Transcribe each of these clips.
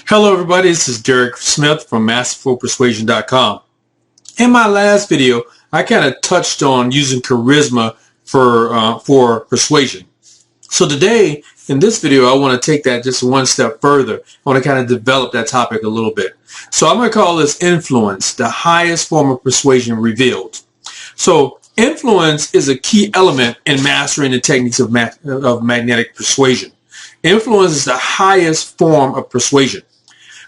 Hello everybody, this is Derek Smith from MasterfulPersuasion.com. In my last video, I kind of touched on using charisma for persuasion. So today, in this video, I want to take that just one step further. I want to kind of develop that topic a little bit. So I'm going to call this influence, the highest form of persuasion revealed. So influence is a key element in mastering the techniques of magnetic persuasion. Influence is the highest form of persuasion.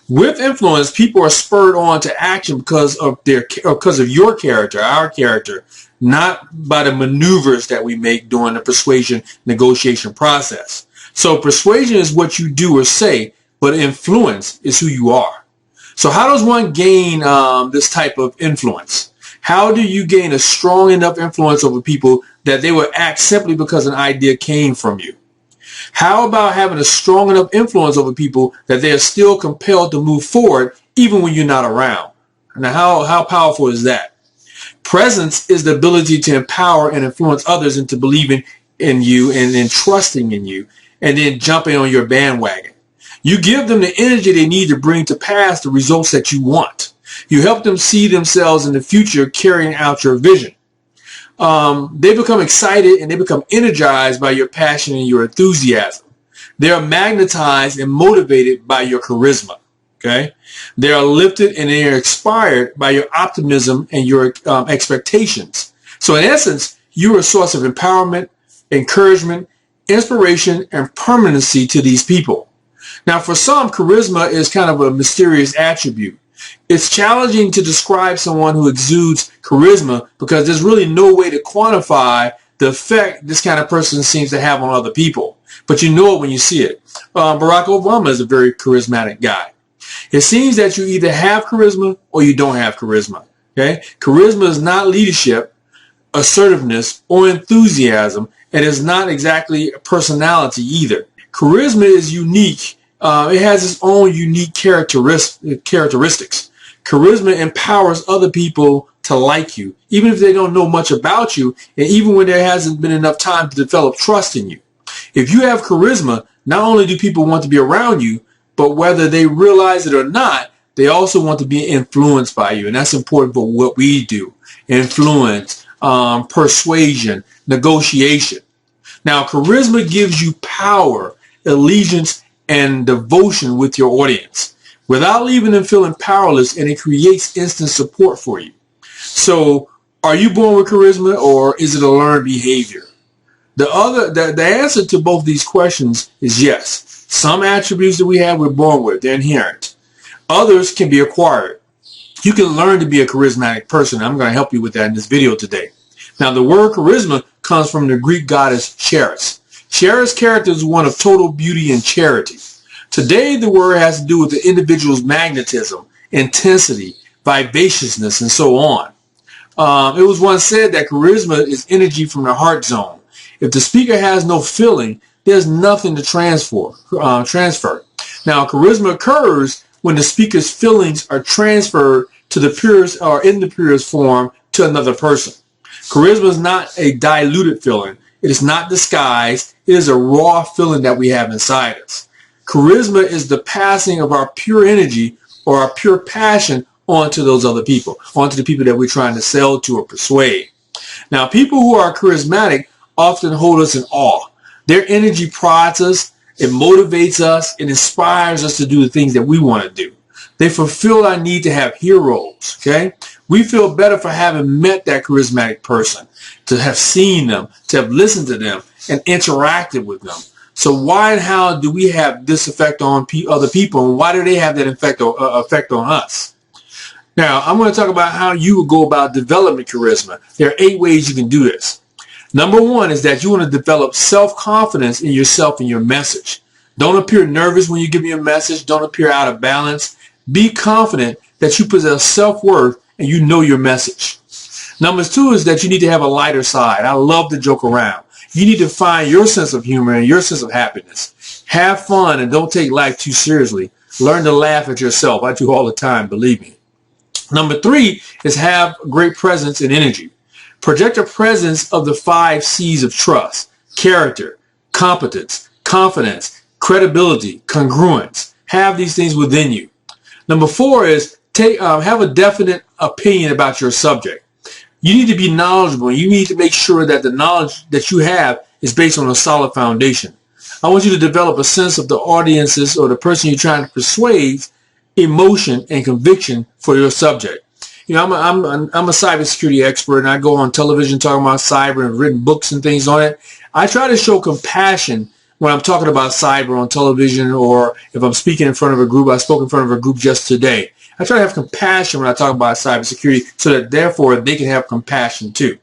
With influence, people are spurred on to action because of your character, our character, not by the maneuvers that we make during the persuasion negotiation process. So persuasion is what you do or say, but influence is who you are. So how does one gain this type of influence? How do you gain a strong enough influence over people that they will act simply because an idea came from you? How about having a strong enough influence over people that they are still compelled to move forward even when you're not around? Now, how powerful is that? Presence is the ability to empower and influence others into believing in you and trusting in you and then jumping on your bandwagon. You give them the energy they need to bring to pass the results that you want. You help them see themselves in the future carrying out your vision. They become excited and they become energized by your passion and your enthusiasm. They are magnetized and motivated by your charisma. Okay, they are lifted and they are inspired by your optimism and your expectations. So in essence, you are a source of empowerment, encouragement, inspiration, and permanency to these people. Now, for some, charisma is kind of a mysterious attribute. It's challenging to describe someone who exudes charisma because there's really no way to quantify the effect this kind of person seems to have on other people. But you know it when you see it. Barack Obama is a very charismatic guy. It seems that you either have charisma or you don't have charisma. Okay? Charisma is not leadership, assertiveness, or enthusiasm, and is not exactly a personality either. Charisma is unique. It has its own unique characteristics. Charisma empowers other people to like you, even if they don't know much about you, and even when there hasn't been enough time to develop trust in you. If you have charisma, not only do people want to be around you, but whether they realize it or not, they also want to be influenced by you, and that's important for what we do. Influence, persuasion, negotiation. Now, charisma gives you power, allegiance, and devotion with your audience without leaving them feeling powerless, and it creates instant support for you. So are you born with charisma or is it a learned behavior? The answer to both these questions is yes. Some attributes that we have, we're born with. They're inherent. Others can be acquired. You can learn to be a charismatic person. I'm going to help you with that in this video today. Now, the word charisma comes from the Greek goddess Charis. Charis' character is one of total beauty and charity. Today, the word has to do with the individual's magnetism, intensity, vivaciousness, and so on. It was once said that charisma is energy from the heart zone. If the speaker has no feeling, there's nothing to transfer. Now, charisma occurs when the speaker's feelings are transferred to the purest or in the purest form to another person. Charisma is not a diluted feeling. It is not disguised. It is a raw feeling that we have inside us. Charisma is the passing of our pure energy or our pure passion onto those other people, onto the people that we're trying to sell to or persuade. Now, people who are charismatic often hold us in awe. Their energy prods us, it motivates us, it inspires us to do the things that we want to do. They fulfill our need to have heroes, okay? We feel better for having met that charismatic person, to have seen them, to have listened to them, and interacted with them. So why and how do we have this effect on other people, and why do they have that effect on us? Now, I'm going to talk about how you would go about developing charisma. There are 8 ways you can do this. Number 1 is that you want to develop self-confidence in yourself and your message. Don't appear nervous when you give me a message. Don't appear out of balance. Be confident that you possess self-worth and you know your message. Number 2 is that you need to have a lighter side. I love to joke around. You need to find your sense of humor and your sense of happiness. Have fun and don't take life too seriously. Learn to laugh at yourself. I do all the time, believe me. Number 3 is have great presence and energy. Project a presence of the 5 C's of trust: character, competence, confidence, credibility, congruence. have these things within you. Number 4 is have a definite opinion about your subject. You need to be knowledgeable. You need to make sure that the knowledge that you have is based on a solid foundation. I want you to develop a sense of the audience's or the person you're trying to persuade emotion and conviction for your subject. You know, I'm a cybersecurity expert, and I go on television talking about cyber and written books and things on it. I try to show compassion when I'm talking about cyber on television, or if I'm speaking in front of a group. I spoke in front of a group just today. I try to have compassion when I talk about cybersecurity, so that therefore they can have compassion too.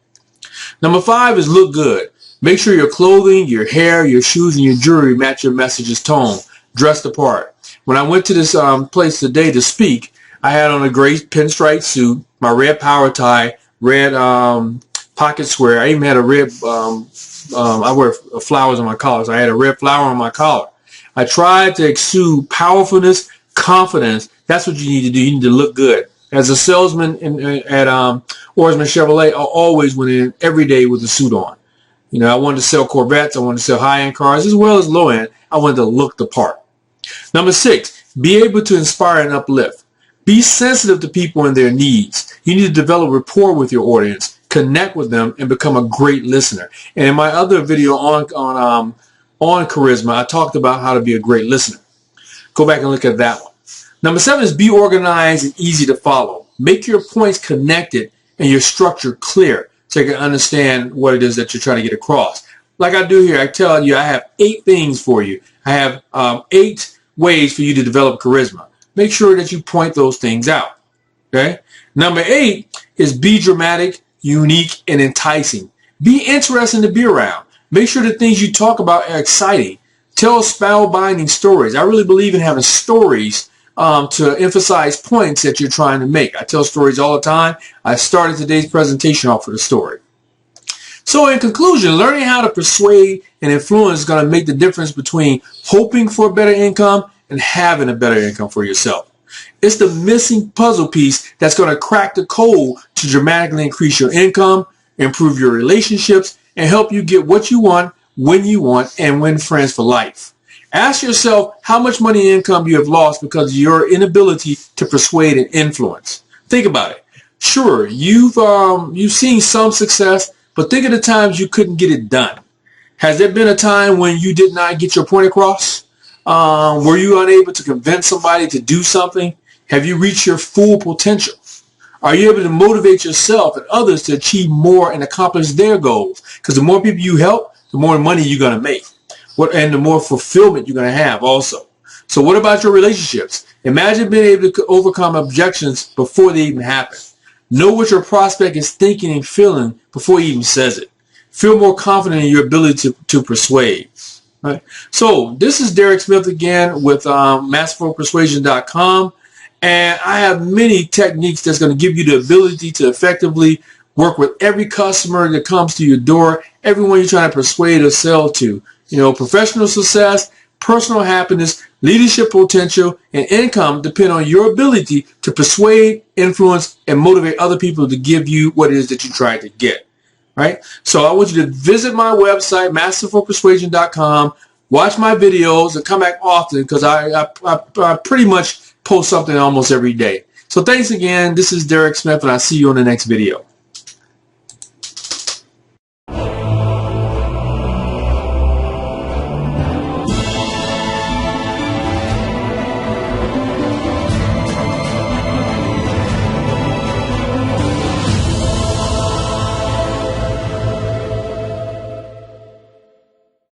Number 5 is look good. Make sure your clothing, your hair, your shoes, and your jewelry match your message's tone. Dress the part. When I went to this place today to speak, I had on a gray pinstripe suit, my red power tie, red pocket square. I even had a red, I wear flowers on my collar, so I had a red flower on my collar. I tried to exude powerfulness, confidence. That's what you need to do. You need to look good. As a salesman at Oarsman Chevrolet, I always went in every day with a suit on. You know, I wanted to sell Corvettes. I wanted to sell high-end cars as well as low-end. I wanted to look the part. Number 6, be able to inspire and uplift. Be sensitive to people and their needs. You need to develop rapport with your audience, connect with them, and become a great listener. And in my other video on charisma, I talked about how to be a great listener. Go back and look at that one. Number 7 is be organized and easy to follow. Make your points connected and your structure clear so you can understand what it is that you're trying to get across. Like I do here, I tell you I have 8 things for you. I have 8 ways for you to develop charisma. Make sure that you point those things out. Okay. Number 8 is be dramatic, unique, and enticing. Be interesting to be around. Make sure the things you talk about are exciting. Tell spellbinding stories. I really believe in having stories to emphasize points that you're trying to make. I tell stories all the time. I started today's presentation off with a story. So in conclusion, learning how to persuade and influence is going to make the difference between hoping for a better income and having a better income for yourself. It's the missing puzzle piece that's going to crack the code to dramatically increase your income, improve your relationships, and help you get what you want, when you want, and win friends for life. Ask yourself how much money and income you have lost because of your inability to persuade and influence. Think about it. Sure, you've seen some success, but think of the times you couldn't get it done. Has there been a time when you did not get your point across? Were you unable to convince somebody to do something? Have you reached your full potential? Are you able to motivate yourself and others to achieve more and accomplish their goals? Because the more people you help, the more money you're going to make. And the more fulfillment you're going to have also. So what about your relationships? Imagine being able to overcome objections before they even happen. Know what your prospect is thinking and feeling before he even says it. Feel more confident in your ability to persuade. Right? So this is Derek Smith again with masterfulpersuasion.com. And I have many techniques that's going to give you the ability to effectively work with every customer that comes to your door, everyone you're trying to persuade or sell to. You know, professional success, personal happiness, leadership potential, and income depend on your ability to persuade, influence, and motivate other people to give you what it is that you're trying to get. Right? So I want you to visit my website, masterfulpersuasion.com, watch my videos, and come back often because I pretty much post something almost every day. So thanks again. This is Derek Smith, and I'll see you on the next video.